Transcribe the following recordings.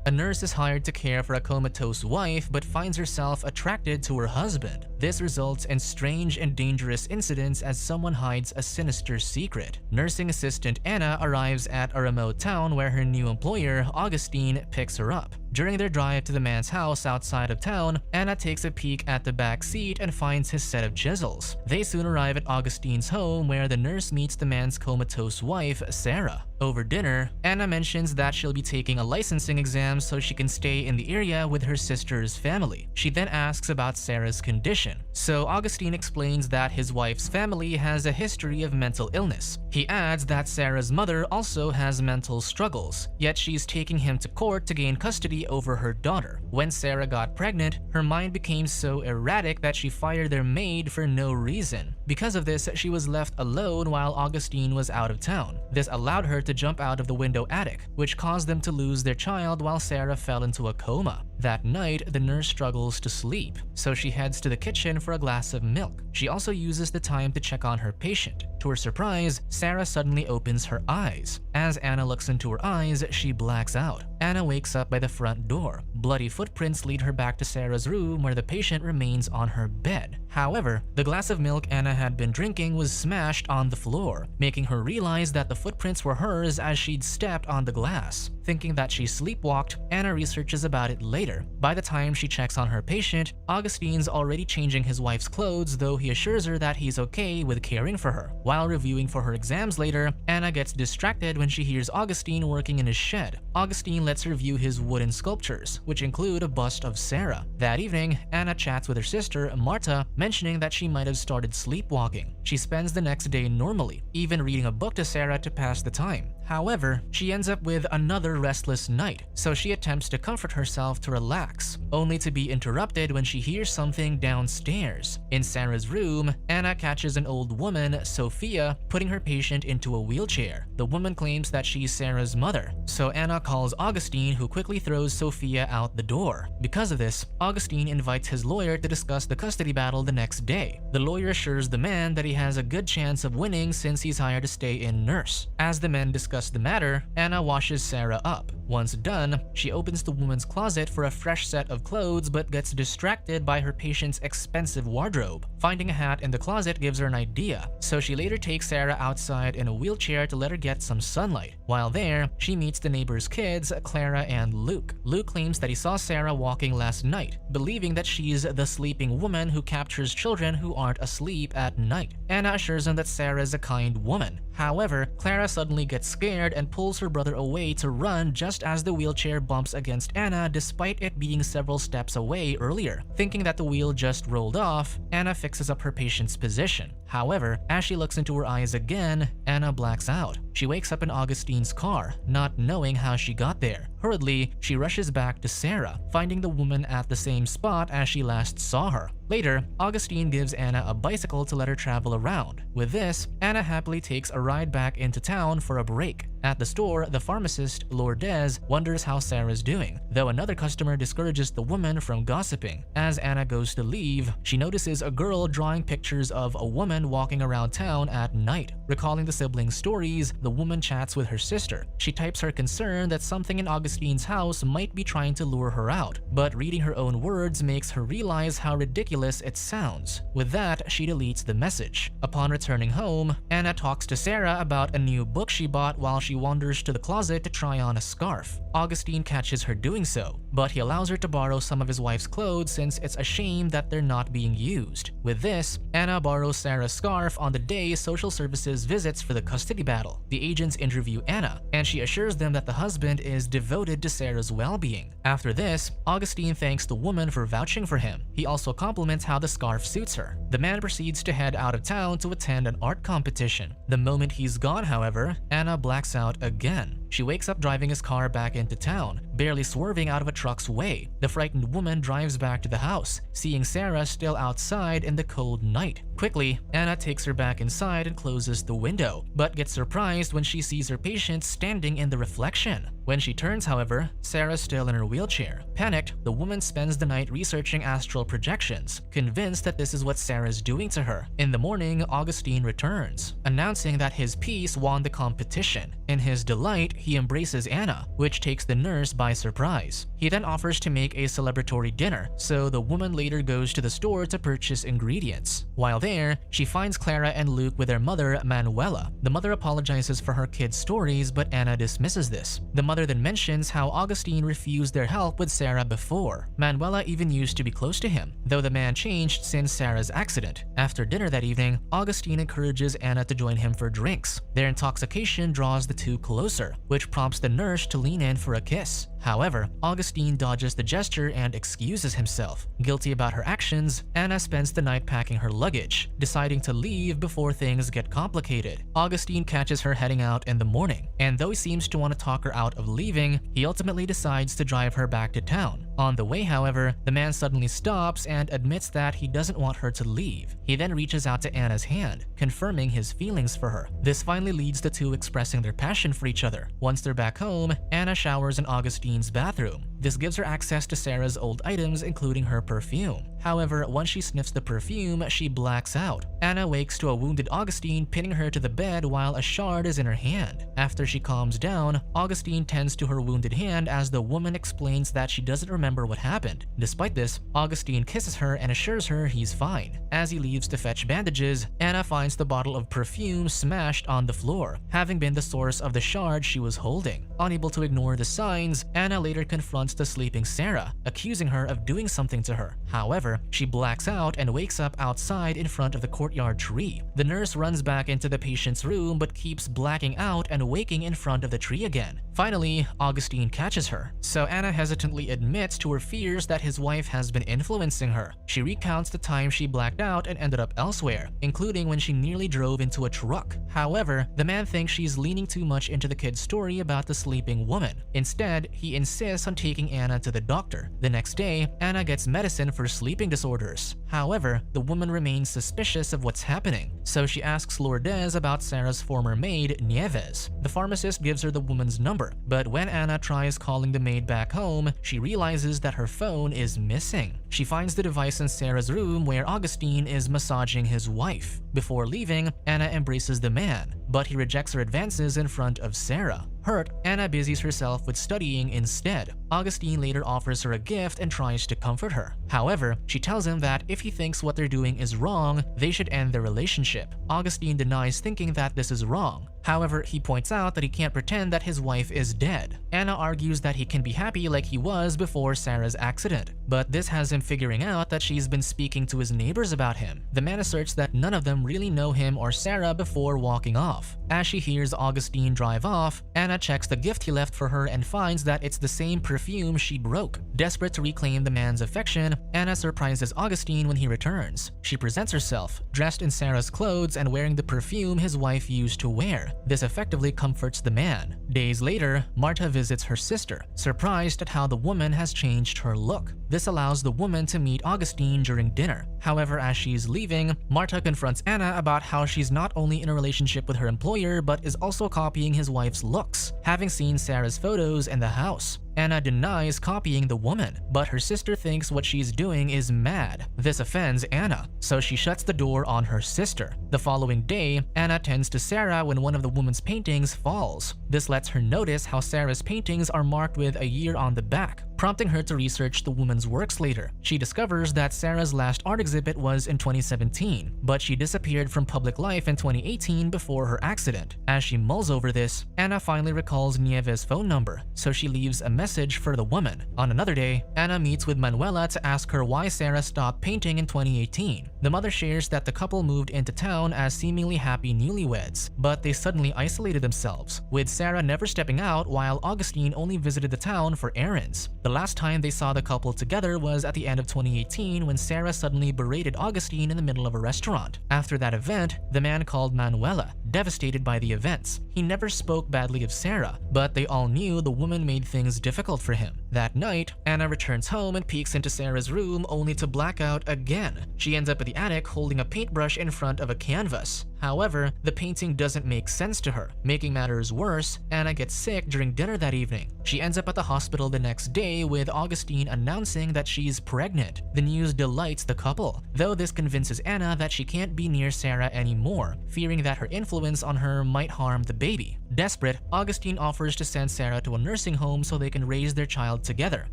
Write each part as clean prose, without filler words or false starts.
A nurse is hired to care for a comatose wife but finds herself attracted to her husband. This results in strange and dangerous incidents as someone hides a sinister secret. Nursing assistant Anna arrives at a remote town where her new employer, Augustine, picks her up. During their drive to the man's house outside of town, Anna takes a peek at the back seat and finds his set of chisels. They soon arrive at Augustine's home where the nurse meets the man's comatose wife, Sarah. Over dinner, Anna mentions that she'll be taking a licensing exam so she can stay in the area with her sister's family. She then asks about Sarah's condition. So Augustine explains that his wife's family has a history of mental illness. He adds that Sarah's mother also has mental struggles, yet she's taking him to court to gain custody over her daughter. When Sarah got pregnant, her mind became so erratic that she fired their maid for no reason. Because of this, she was left alone while Augustine was out of town. This allowed her to jump out of the window attic, which caused them to lose their child while Sarah fell into a coma. That night, the nurse struggles to sleep, so she heads to the kitchen for a glass of milk. She also uses the time to check on her patient. To her surprise, Sarah suddenly opens her eyes. As Anna looks into her eyes, she blacks out. Anna wakes up by the front door. Bloody footprints lead her back to Sarah's room where the patient remains on her bed. However, the glass of milk Anna had been drinking was smashed on the floor, making her realize that the footprints were hers as she'd stepped on the glass. Thinking that she sleepwalked, Anna researches about it later. By the time she checks on her patient, Augustine's already changing his wife's clothes, though he assures her that he's okay with caring for her. While reviewing for her exams later, Anna gets distracted when she hears Augustine working in his shed. Augustine lets her view his wooden sculptures, which include a bust of Sarah. That evening, Anna chats with her sister, Marta, mentioning that she might have started sleepwalking. She spends the next day normally, even reading a book to Sarah to pass the time. However, she ends up with another restless night, so she attempts to comfort herself to relax, only to be interrupted when she hears something downstairs. In Sarah's room, Anna catches an old woman, Sophia, putting her patient into a wheelchair. The woman claims that she's Sarah's mother, so Anna calls Augustine, who quickly throws Sophia out the door. Because of this, Augustine invites his lawyer to discuss the custody battle the next day. The lawyer assures the man that he has a good chance of winning since he's hired a stay-in nurse. As the men discuss the matter, Anna washes Sarah up. Once done, she opens the woman's closet for a fresh set of clothes but gets distracted by her patient's expensive wardrobe. Finding a hat in the closet gives her an idea, so she later takes Sarah outside in a wheelchair to let her get some sunlight. While there, she meets the neighbor's kids, Clara and Luke. Luke claims that he saw Sarah walking last night, believing that she's the sleeping woman who captures children who aren't asleep at night. Anna assures him that Sarah is a kind woman. However, Clara suddenly gets scared and pulls her brother away to run just as the wheelchair bumps against Anna despite it being several steps away earlier. Thinking that the wheel just rolled off, Anna fixes up her patient's position. However, as she looks into her eyes again, Anna blacks out. She wakes up in Augustine's car, not knowing how she got there. Hurriedly, she rushes back to Sarah, finding the woman at the same spot as she last saw her. Later, Augustine gives Anna a bicycle to let her travel around. With this, Anna happily takes a ride back into town for a break. At the store, the pharmacist, Lourdes, wonders how Sarah's doing, though another customer discourages the woman from gossiping. As Anna goes to leave, she notices a girl drawing pictures of a woman walking around town at night. Recalling the siblings' stories, the woman chats with her sister. She types her concern that something in Augustine's house might be trying to lure her out, but reading her own words makes her realize how ridiculous it sounds. With that, she deletes the message. Upon returning home, Anna talks to Sarah about a new book she bought while she wanders to the closet to try on a scarf. Augustine catches her doing so, but he allows her to borrow some of his wife's clothes since it's a shame that they're not being used. With this, Anna borrows Sarah's scarf on the day social services visits for the custody battle. The agents interview Anna, and she assures them that the husband is devoted to Sarah's well-being. After this, Augustine thanks the woman for vouching for him. He also compliments how the scarf suits her. The man proceeds to head out of town to attend an art competition. The moment he's gone, however, Anna blacks out again. She wakes up driving his car back into town, barely swerving out of a truck's way. The frightened woman drives back to the house, seeing Sarah still outside in the cold night. Quickly, Anna takes her back inside and closes the window, but gets surprised when she sees her patient standing in the reflection. When she turns, however, Sarah's still in her wheelchair. Panicked, the woman spends the night researching astral projections, convinced that this is what Sarah's doing to her. In the morning, Augustine returns, announcing that his piece won the competition. In his delight, he embraces Anna, which takes the nurse by surprise. He then offers to make a celebratory dinner, so the woman later goes to the store to purchase ingredients. While there, she finds Clara and Luke with their mother, Manuela. The mother apologizes for her kids' stories, but Anna dismisses this. The mother then mentions how Augustine refused their help with Sarah before. Manuela even used to be close to him, though the man changed since Sarah's accident. After dinner that evening, Augustine encourages Anna to join him for drinks. Their intoxication draws the two closer, which prompts the nurse to lean in for a kiss. However, Augustine dodges the gesture and excuses himself. Guilty about her actions, Anna spends the night packing her luggage, deciding to leave before things get complicated. Augustine catches her heading out in the morning, and though he seems to want to talk her out of leaving, he ultimately decides to drive her back to town. On the way, however, the man suddenly stops and admits that he doesn't want her to leave. He then reaches out to Anna's hand, confirming his feelings for her. This finally leads the two expressing their passion for each other. Once they're back home, Anna showers in Augustine's bathroom. This gives her access to Sarah's old items, including her perfume. However, once she sniffs the perfume, she blacks out. Anna wakes to a wounded Augustine pinning her to the bed while a shard is in her hand. After she calms down, Augustine tends to her wounded hand as the woman explains that she doesn't remember what happened. Despite this, Augustine kisses her and assures her he's fine. As he leaves to fetch bandages, Anna finds the bottle of perfume smashed on the floor, having been the source of the shard she was holding. Unable to ignore the signs, Anna later confronts the sleeping Sarah, accusing her of doing something to her. However, she blacks out and wakes up outside in front of the courtyard tree. The nurse runs back into the patient's room but keeps blacking out and waking in front of the tree again. Finally, Augustine catches her, so Anna hesitantly admits to her fears that his wife has been influencing her. She recounts the time she blacked out and ended up elsewhere, including when she nearly drove into a truck. However, the man thinks she's leaning too much into the kid's story about the sleeping woman. Instead, he insists on taking Anna to the doctor. The next day, Anna gets medicine for sleeping disorders. However, the woman remains suspicious of what's happening, so she asks Lourdes about Sarah's former maid, Nieves. The pharmacist gives her the woman's number, but when Anna tries calling the maid back home, she realizes that her phone is missing. She finds the device in Sarah's room where Augustine is massaging his wife. Before leaving, Anna embraces the man, but he rejects her advances in front of Sarah. Hurt, Anna busies herself with studying instead. Augustine later offers her a gift and tries to comfort her. However, she tells him that if he thinks what they're doing is wrong, they should end their relationship. Augustine denies thinking that this is wrong. However, he points out that he can't pretend that his wife is dead. Anna argues that he can be happy like he was before Sarah's accident, but this has him figuring out that she's been speaking to his neighbors about him. The man asserts that none of them really know him or Sarah before walking off. As she hears Augustine drive off, Anna checks the gift he left for her and finds that it's the same perfume she broke. Desperate to reclaim the man's affection, Anna surprises Augustine when he returns. She presents herself, dressed in Sarah's clothes and wearing the perfume his wife used to wear. This effectively comforts the man. Days later, Marta visits her sister, surprised at how the woman has changed her look. This allows the woman to meet Augustine during dinner. However, as she's leaving, Marta confronts Anna about how she's not only in a relationship with her employer but is also copying his wife's looks, having seen Sarah's photos in the house. Anna denies copying the woman, but her sister thinks what she's doing is mad. This offends Anna, so she shuts the door on her sister. The following day, Anna tends to Sarah when one of the woman's paintings falls. This lets her notice how Sarah's paintings are marked with a year on the back, prompting her to research the woman's works later. She discovers that Sarah's last art exhibit was in 2017, but she disappeared from public life in 2018 before her accident. As she mulls over this, Anna finally recalls Nieves' phone number, so she leaves a message for the woman. On another day, Anna meets with Manuela to ask her why Sarah stopped painting in 2018. The mother shares that the couple moved into town as seemingly happy newlyweds, but they suddenly isolated themselves, with Sarah never stepping out while Augustine only visited the town for errands. The last time they saw the couple together was at the end of 2018 when Sarah suddenly berated Augustine in the middle of a restaurant. After that event, the man called Manuela, devastated by the events. He never spoke badly of Sarah, but they all knew the woman made things difficult for him. That night, Anna returns home and peeks into Sarah's room only to black out again. She ends up at the attic holding a paintbrush in front of a canvas. However, the painting doesn't make sense to her. Making matters worse, Anna gets sick during dinner that evening. She ends up at the hospital the next day with Augustine announcing that she's pregnant. The news delights the couple, though this convinces Anna that she can't be near Sarah anymore, fearing that her influence on her might harm the baby. Desperate, Augustine offers to send Sarah to a nursing home so they can raise their child together.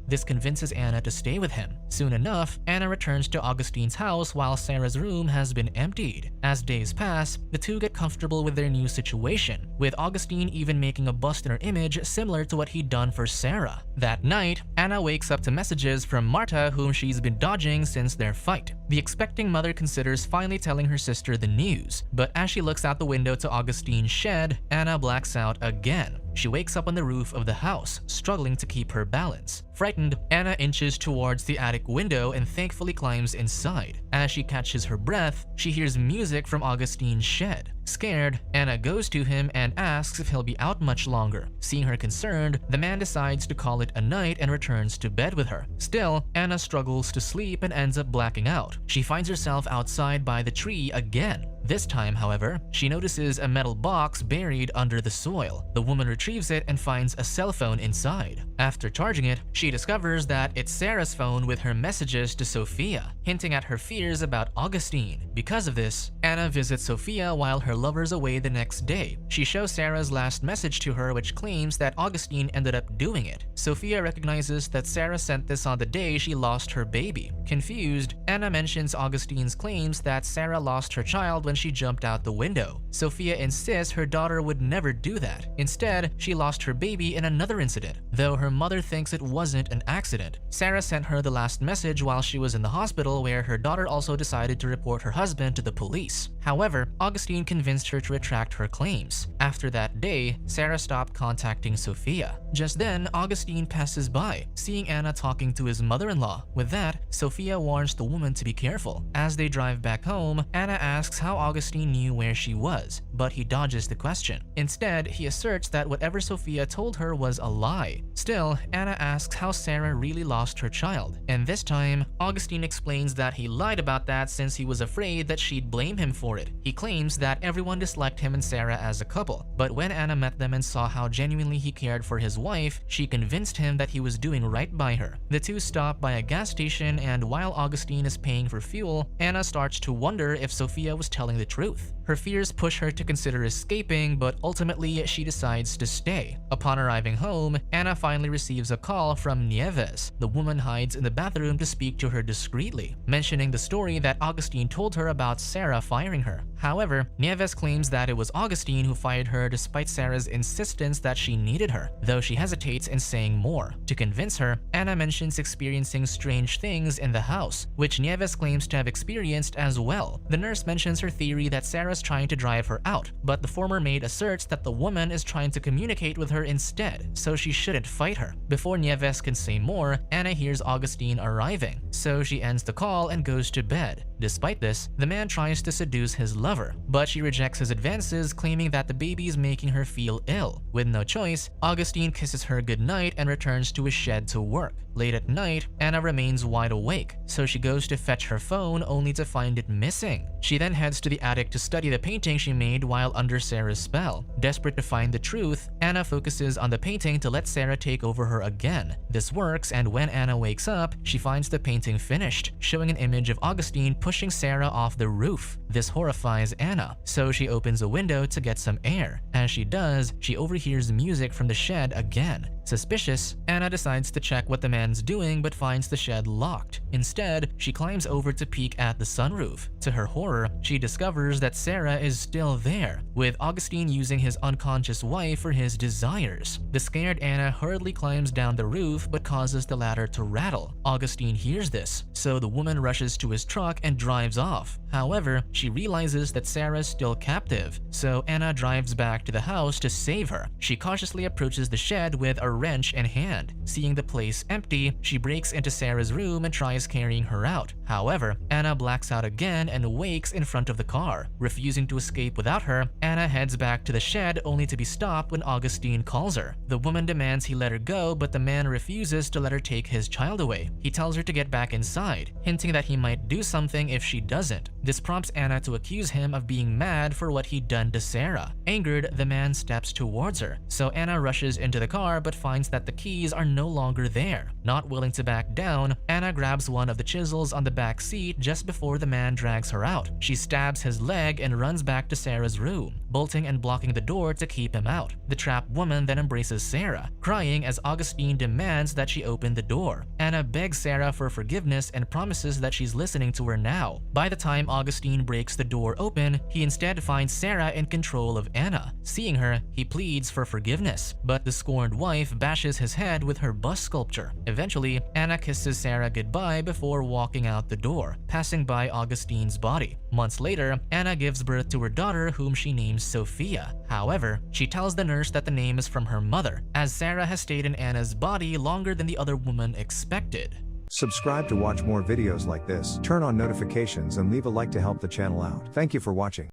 This convinces Anna to stay with him. Soon enough, Anna returns to Augustine's house while Sarah's room has been emptied. As days pass, the two get comfortable with their new situation, with Augustine even making a bust in her image similar to what he'd done for Sarah. That night, Anna wakes up to messages from Marta, whom she's been dodging since their fight. The expecting mother considers finally telling her sister the news, but as she looks out the window to Augustine's shed, Anna blacks out again. She wakes up on the roof of the house, struggling to keep her balance. Frightened, Anna inches towards the attic window and thankfully climbs inside. As she catches her breath, she hears music from Augustine's shed. Scared, Anna goes to him and asks if he'll be out much longer. Seeing her concerned, the man decides to call it a night and returns to bed with her. Still, Anna struggles to sleep and ends up blacking out. She finds herself outside by the tree again. This time, however, she notices a metal box buried under the soil. The woman retrieves it and finds a cell phone inside. After charging it, she discovers that it's Sarah's phone with her messages to Sophia, hinting at her fears about Augustine. Because of this, Anna visits Sophia while her lover's away the next day. She shows Sarah's last message to her, which claims that Augustine ended up doing it. Sophia recognizes that Sarah sent this on the day she lost her baby. Confused, Anna mentions Augustine's claims that Sarah lost her child when she jumped out the window. Sophia insists her daughter would never do that. Instead, she lost her baby in another incident, though her mother thinks it wasn't an accident. Sarah sent her the last message while she was in the hospital, where her daughter also decided to report her husband to the police. However, Augustine convinced her to retract her claims. After that day, Sarah stopped contacting Sophia. Just then, Augustine passes by, seeing Anna talking to his mother-in-law. With that, Sophia warns the woman to be careful. As they drive back home, Anna asks how Augustine knew where she was, but he dodges the question. Instead, he asserts that whatever Sophia told her was a lie. Still, Anna asks how Sarah really lost her child, and this time, Augustine explains that he lied about that since he was afraid that she'd blame him for it. He claims that everyone disliked him and Sarah as a couple, but when Anna met them and saw how genuinely he cared for his wife, she convinced him that he was doing right by her. The two stop by a gas station, and while Augustine is paying for fuel, Anna starts to wonder if Sophia was telling the truth. Her fears push her to consider escaping, but ultimately she decides to stay. Upon arriving home, Anna finally receives a call from Nieves. The woman hides in the bathroom to speak to her discreetly, mentioning the story that Augustine told her about Sarah firing her. However, Nieves claims that it was Augustine who fired her despite Sarah's insistence that she needed her, though she hesitates in saying more. To convince her, Anna mentions experiencing strange things in the house, which Nieves claims to have experienced as well. The nurse mentions her theory that Sarah's trying to drive her out, but the former maid asserts that the woman is trying to communicate with her instead, so she shouldn't fight her. Before Nieves can say more, Anna hears Augustine arriving, so she ends the call and goes to bed. Despite this, the man tries to seduce his lover, but she rejects his advances, claiming that the baby is making her feel ill. With no choice, Augustine kisses her goodnight and returns to his shed to work. Late at night, Anna remains wide awake, so she goes to fetch her phone only to find it missing. She then heads to the attic to study the painting she made while under Sarah's spell. Desperate to find the truth, Anna focuses on the painting to let Sarah take over her again. This works, and when Anna wakes up, she finds the painting finished, showing an image of Augustine pushing Sarah off the roof. This horrifies Anna, so she opens a window to get some air. As she does, she overhears music from the shed again. Suspicious, Anna decides to check what the man's doing but finds the shed locked. Instead, she climbs over to peek at the sunroof. To her horror, she discovers that Sarah is still there, with Augustine using his unconscious wife for his desires. The scared Anna hurriedly climbs down the roof but causes the ladder to rattle. Augustine hears this, so the woman rushes to his truck and drives off. However, she realizes that Sarah is still captive, so Anna drives back to the house to save her. She cautiously approaches the shed with a wrench in hand. Seeing the place empty, she breaks into Sarah's room and tries carrying her out. However, Anna blacks out again and wakes in front of the car. Refusing to escape without her, Anna heads back to the shed only to be stopped when Augustine calls her. The woman demands he let her go, but the man refuses to let her take his child away. He tells her to get back inside, hinting that he might do something if she doesn't. This prompts Anna to accuse him of being mad for what he'd done to Sarah. Angered, the man steps towards her, so Anna rushes into the car but finds that the keys are no longer there. Not willing to back down, Anna grabs one of the chisels on the back seat just before the man drags her out. She stabs his leg and runs back to Sarah's room, bolting and blocking the door to keep him out. The trapped woman then embraces Sarah, crying as Augustine demands that she open the door. Anna begs Sarah for forgiveness and promises that she's listening to her now. By the time Augustine breaks the door open, he instead finds Sarah in control of Anna. Seeing her, he pleads for forgiveness, but the scorned wife bashes his head with her bust sculpture. Eventually, Anna kisses Sarah goodbye before walking out the door, passing by Augustine's body. Months later, Anna gives birth to her daughter, whom she names Sophia. However, she tells the nurse that the name is from her mother, as Sarah has stayed in Anna's body longer than the other woman expected. Subscribe to watch more videos like this, turn on notifications and leave a like to help the channel out. Thank you for watching.